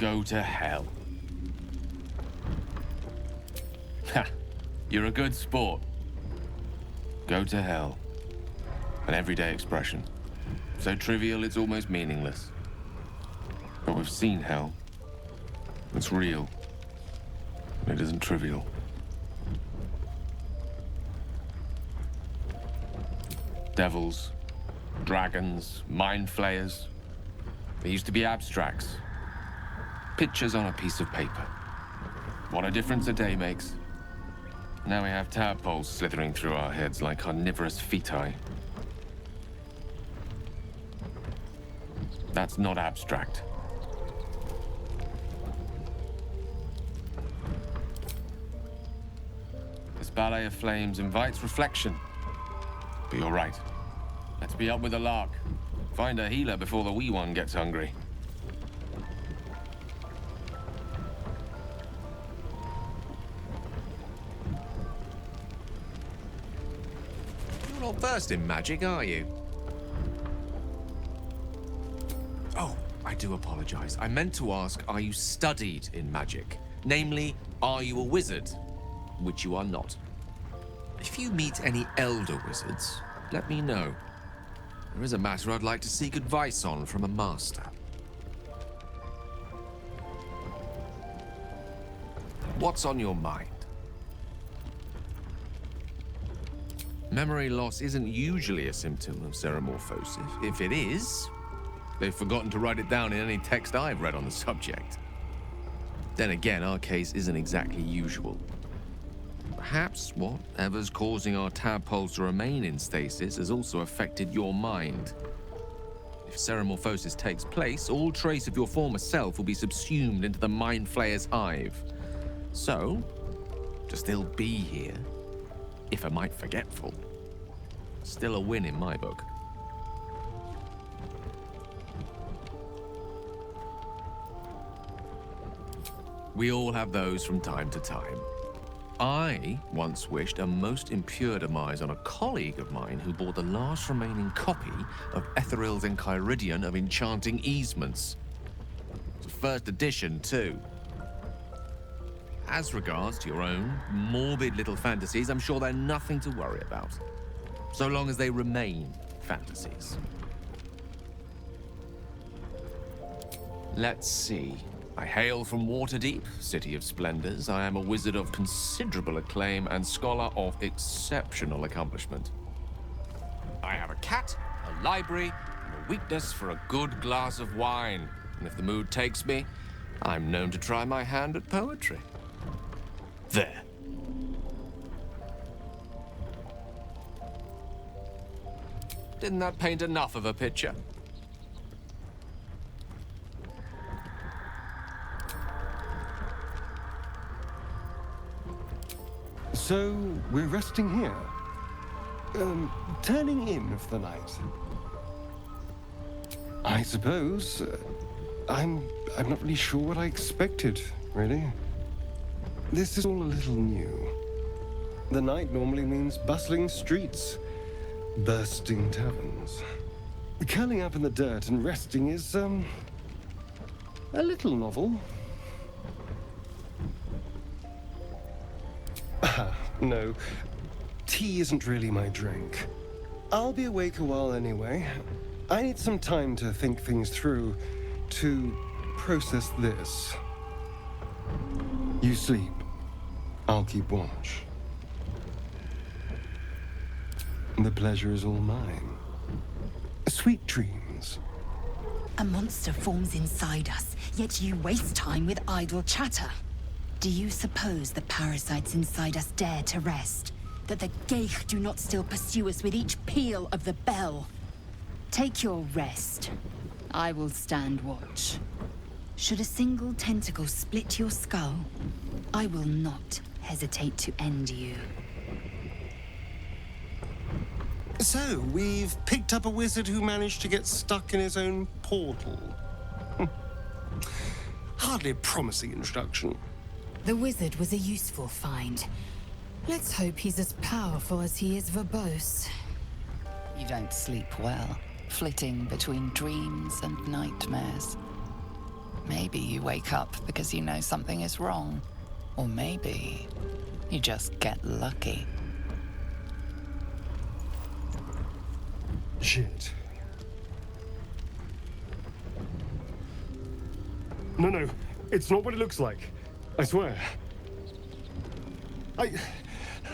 Go to hell. Ha! You're a good sport. Go to hell. An everyday expression. So trivial it's almost meaningless. But we've seen hell. It's real. It isn't trivial. Devils, dragons, mind flayers. They used to be abstracts. Pictures on a piece of paper. What a difference a day makes. Now we have tadpoles slithering through our heads like carnivorous feti. That's not abstract. This ballet of flames invites reflection. But you're right. Let's be up with the lark. Find a healer before the wee one gets hungry. You're not versed in magic, are you? Oh, I do apologize. I meant to ask, are you studied in magic? Namely, are you a wizard? Which you are not. If you meet any elder wizards, let me know. There is a matter I'd like to seek advice on from a master. What's on your mind? Memory loss isn't usually a symptom of ceremorphosis. If it is, they've forgotten to write it down in any text I've read on the subject. Then again, our case isn't exactly usual. Perhaps whatever's causing our tadpoles to remain in stasis has also affected your mind. If ceremorphosis takes place, all trace of your former self will be subsumed into the Mind Flayer's hive. So, to still be here, if a mite forgetful, still a win in my book. We all have those from time to time. I once wished a most impure demise on a colleague of mine who bought the last remaining copy of Etheril's Enchiridion of Enchanting Easements. It's a first edition, too. As regards to your own morbid little fantasies, I'm sure they're nothing to worry about. So long as they remain fantasies. Let's see. I hail from Waterdeep, City of Splendors. I am a wizard of considerable acclaim and scholar of exceptional accomplishment. I have a cat, a library, and a weakness for a good glass of wine. And if the mood takes me, I'm known to try my hand at poetry. There. Didn't that paint enough of a picture? So, we're resting here. Turning in for the night. I suppose. I'm not really sure what I expected, really. This is all a little new. The night normally means bustling streets, bursting taverns. Curling up in the dirt and resting is, a little novel. No, tea isn't really my drink. I'll be awake a while anyway. I need some time to think things through, to process this. You sleep. I'll keep watch. The pleasure is all mine. Sweet dreams. A monster forms inside us, yet you waste time with idle chatter. Do you suppose the parasites inside us dare to rest? That the Geich do not still pursue us with each peal of the bell? Take your rest. I will stand watch. Should a single tentacle split your skull, I will not hesitate to end you. So, we've picked up a wizard who managed to get stuck in his own portal. Hardly a promising introduction. The wizard was a useful find. Let's hope he's as powerful as he is verbose. You don't sleep well, flitting between dreams and nightmares. Maybe you wake up because you know something is wrong. Or maybe you just get lucky. Shit. No, it's not what it looks like. I swear. I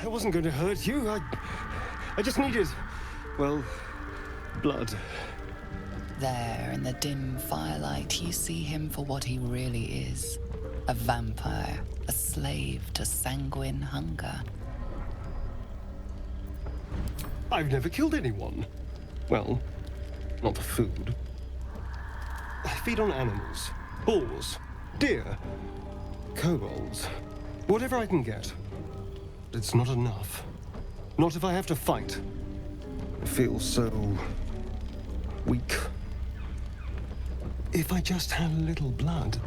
wasn't going to hurt you. I just needed, well, blood. There, in the dim firelight, you see him for what he really is. A vampire, a slave to sanguine hunger. I've never killed anyone. Well, not for food. I feed on animals. Boars. Deer. Kobolds. Whatever I can get. But it's not enough. Not if I have to fight. I feel so... weak. If I just had a little blood,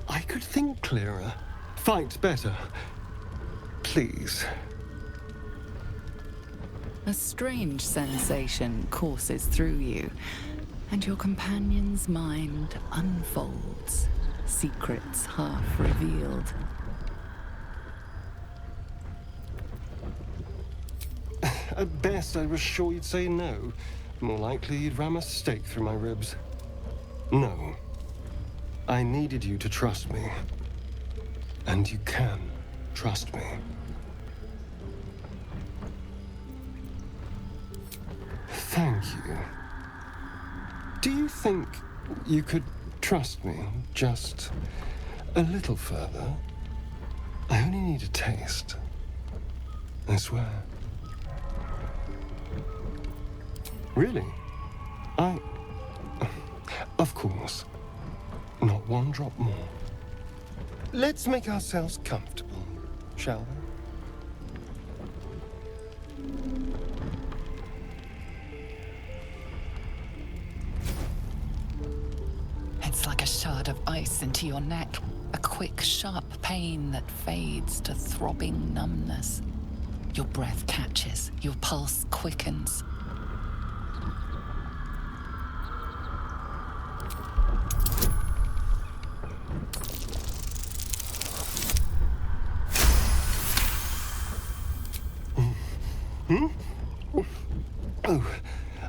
I could think clearer. Fight better. Please. A strange sensation courses through you, and your companion's mind unfolds, secrets half revealed. At best, I was sure you'd say no. More likely, you'd ram a stake through my ribs. No. I needed you to trust me. And you can trust me. Thank you. Do you think you could trust me just a little further? I only need a taste. I swear. Really? Of course. Not one drop more. Let's make ourselves comfortable, shall we? It's like a shard of ice into your neck, a quick, sharp pain that fades to throbbing numbness. Your breath catches, your pulse quickens. Oh,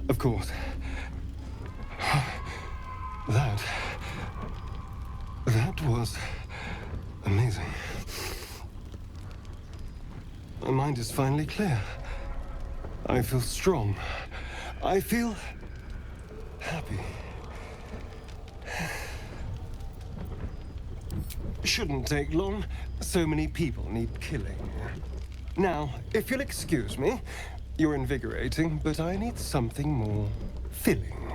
of course. That was amazing. My mind is finally clear. I feel strong. I feel happy. Shouldn't take long. So many people need killing. Now, if you'll excuse me, you're invigorating, but I need something more filling.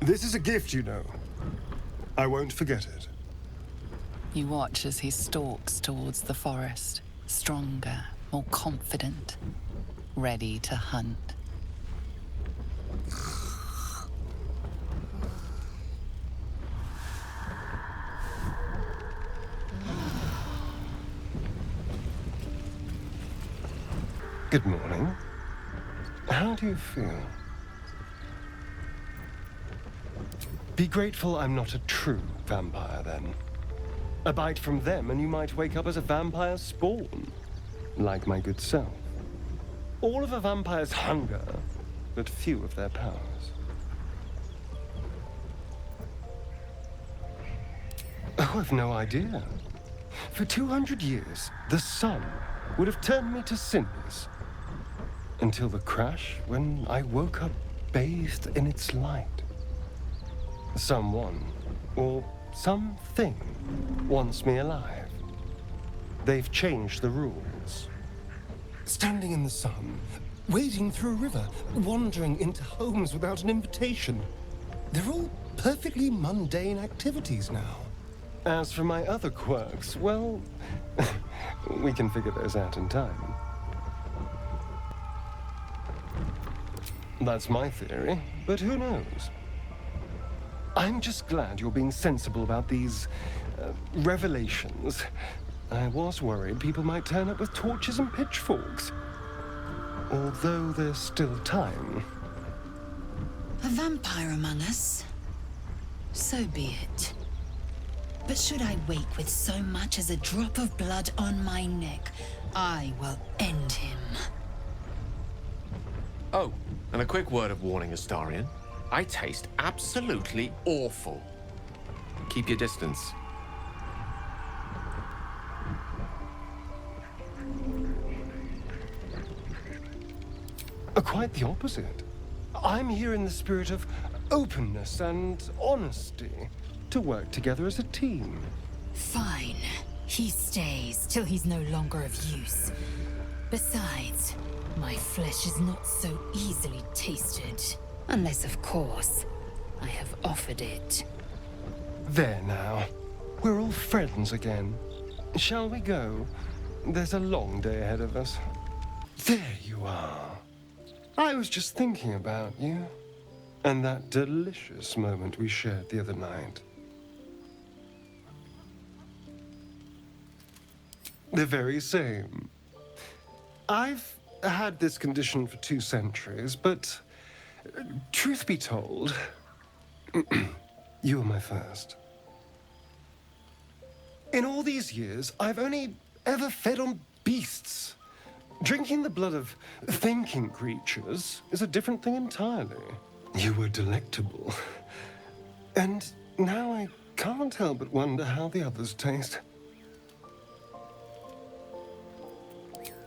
This is a gift, you know. I won't forget it. You watch as he stalks towards the forest, stronger, more confident, ready to hunt. Good morning. How do you feel? Be grateful I'm not a true vampire, then. A bite from them and you might wake up as a vampire spawn, like my good self. All of a vampire's hunger, but few of their powers. Oh, I've no idea. For 200 years, the sun would have turned me to cinders. Until the crash, when I woke up bathed in its light. Someone, or something, wants me alive. They've changed the rules. Standing in the sun, wading through a river, wandering into homes without an invitation. They're all perfectly mundane activities now. As for my other quirks, well, we can figure those out in time. That's my theory, but who knows? I'm just glad you're being sensible about these revelations. I was worried people might turn up with torches and pitchforks. Although there's still time. A vampire among us? So be it. But should I wake with so much as a drop of blood on my neck, I will end him. Oh, and a quick word of warning, Astarion. I taste absolutely awful. Keep your distance. Quite the opposite. I'm here in the spirit of openness and honesty to work together as a team. Fine. He stays till he's no longer of use. Besides, my flesh is not so easily tasted. Unless, of course, I have offered it. There now. We're all friends again. Shall we go? There's a long day ahead of us. There you are. I was just thinking about you. And that delicious moment we shared the other night. The very same. I've had this condition for 2 centuries, but truth be told, you were my first. In all these years, I've only ever fed on beasts. Drinking the blood of thinking creatures is a different thing entirely. You were delectable. And now I can't help but wonder how the others taste.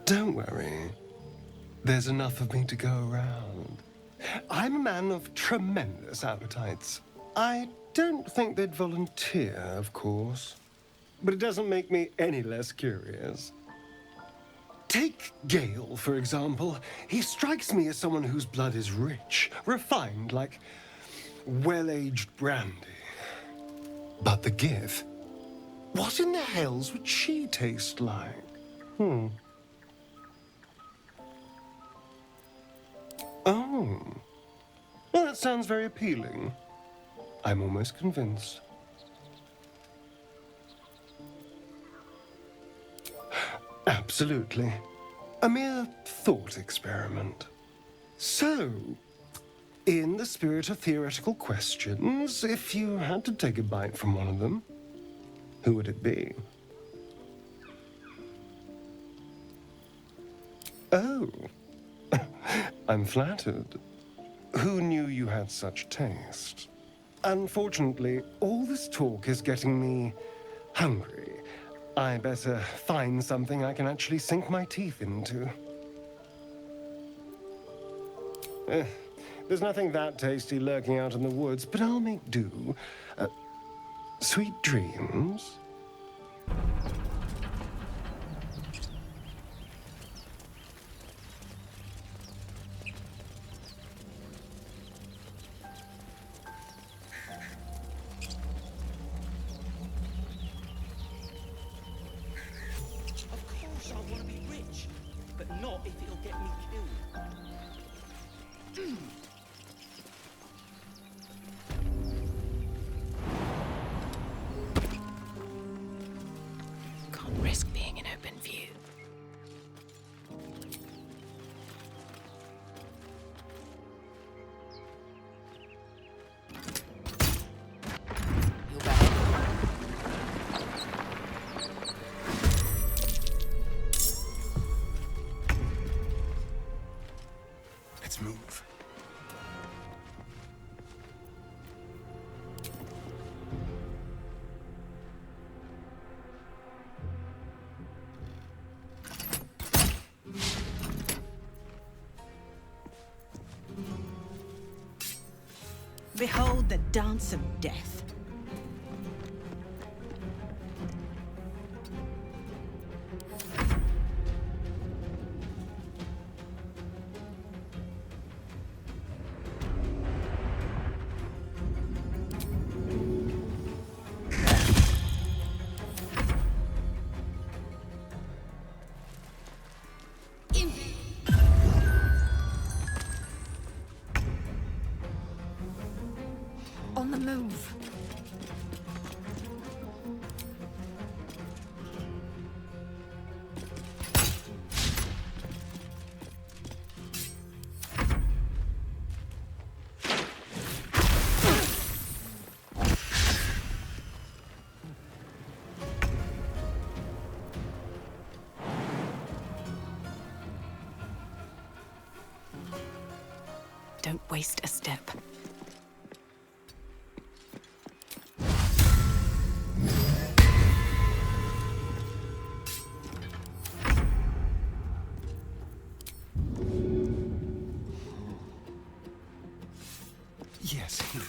Don't worry. There's enough of me to go around. I'm a man of tremendous appetites. I don't think they'd volunteer, of course. But it doesn't make me any less curious. Take Gale, for example. He strikes me as someone whose blood is rich, refined, like well-aged brandy. But the Gith? What in the hells would she taste like? Oh. Well, that sounds very appealing. I'm almost convinced. Absolutely. A mere thought experiment. So, in the spirit of theoretical questions, if you had to take a bite from one of them, who would it be? Oh, I'm flattered. Who knew you had such taste? Unfortunately, all this talk is getting me hungry. I better find something I can actually sink my teeth into. There's nothing that tasty lurking out in the woods, but I'll make do. Sweet dreams. Risk being in open view. You're back. Let's move. Behold the dance of death. On the move. Don't waste a step. Yes, here.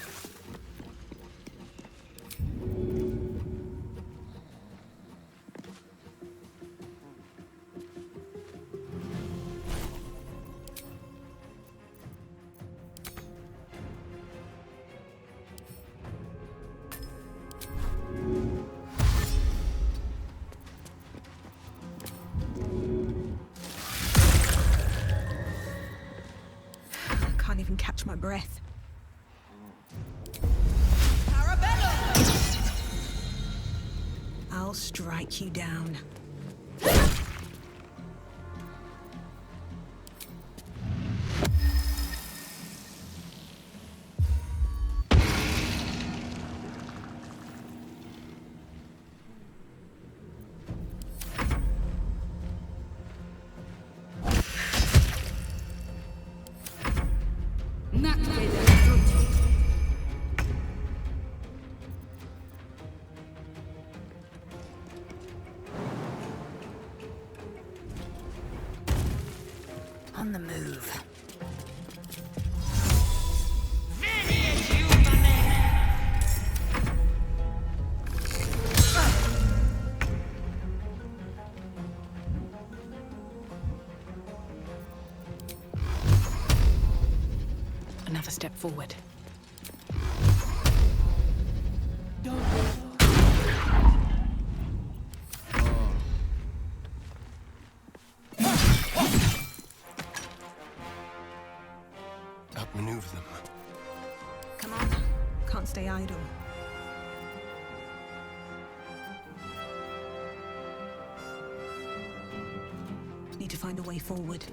Can't even catch my breath. I'll strike you down. On the move. Another step forward. Outmaneuver them. Come on. Can't stay idle. Need to find a way forward.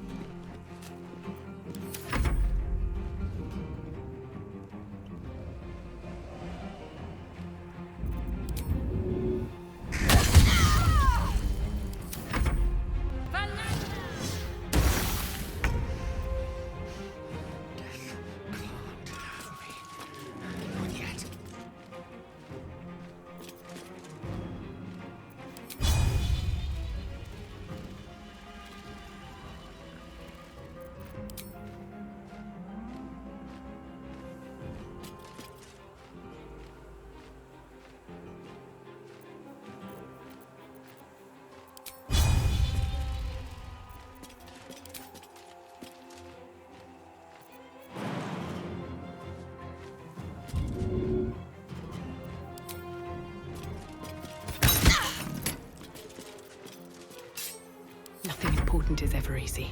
Nothing important is ever easy.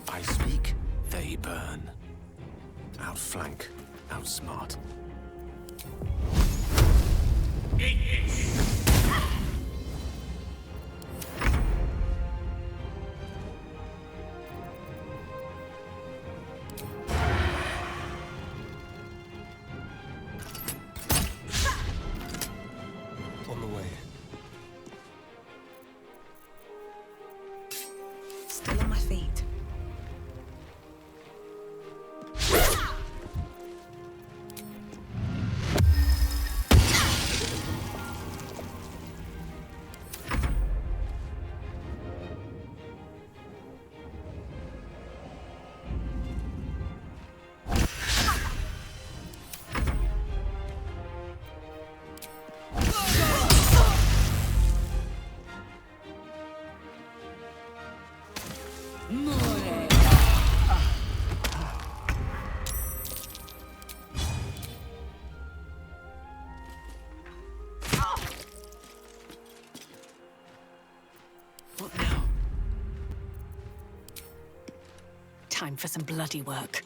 I speak, they burn. Outflank, outsmart. On the way. Still on my feet. What now? Time for some bloody work.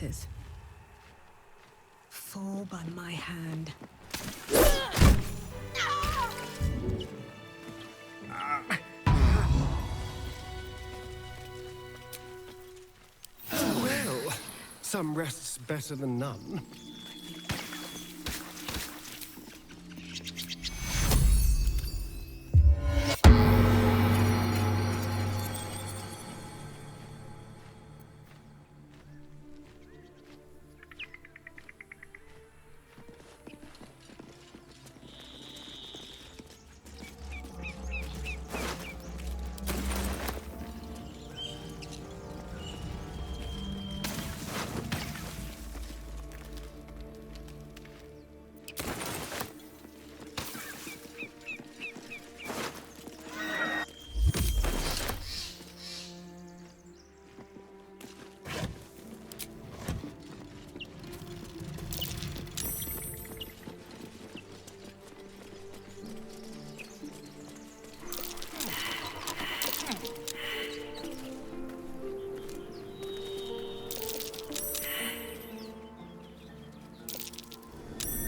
matters. Fall by my hand. Well, some rest's better than none.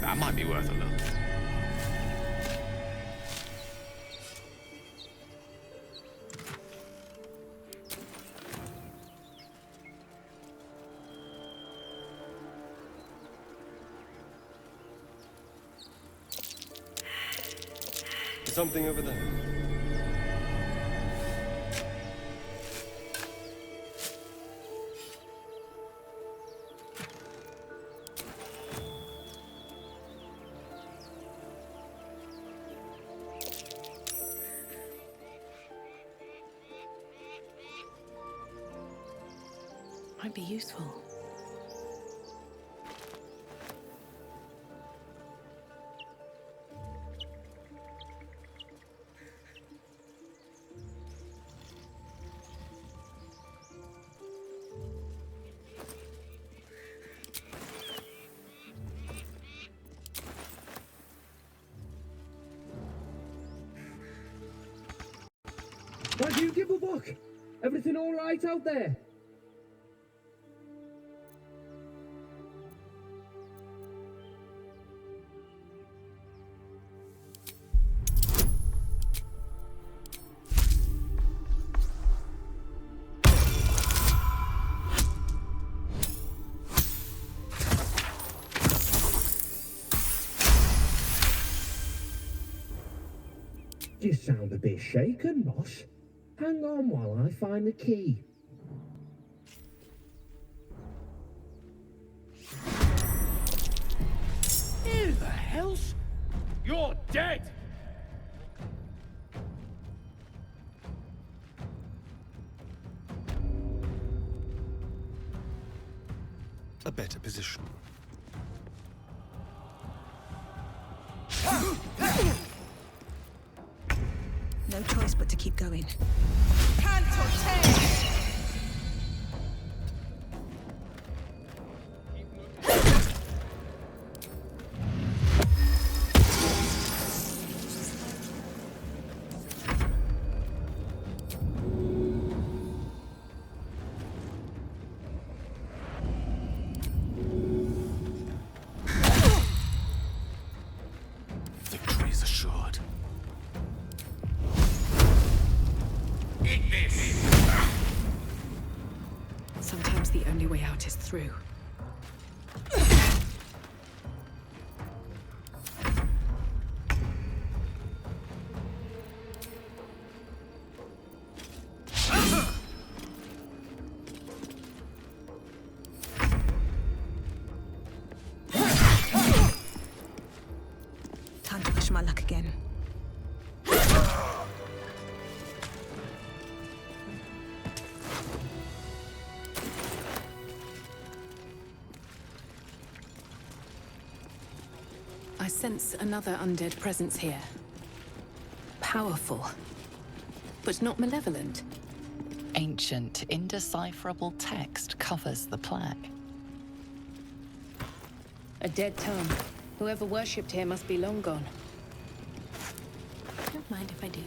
That might be worth a look. Something over there. Might be useful. Why do you give a fuck? Everything all right out there? You sound a bit shaken, boss. Hang on while I find the key. Who the hell's... You're dead! A better position. No choice but to keep going. Victory is assured. Sometimes the only way out is through. Time to push my luck again. I sense another undead presence here. Powerful, but not malevolent. Ancient, indecipherable text covers the plaque. A dead tome. Whoever worshipped here must be long gone. Don't mind if I do.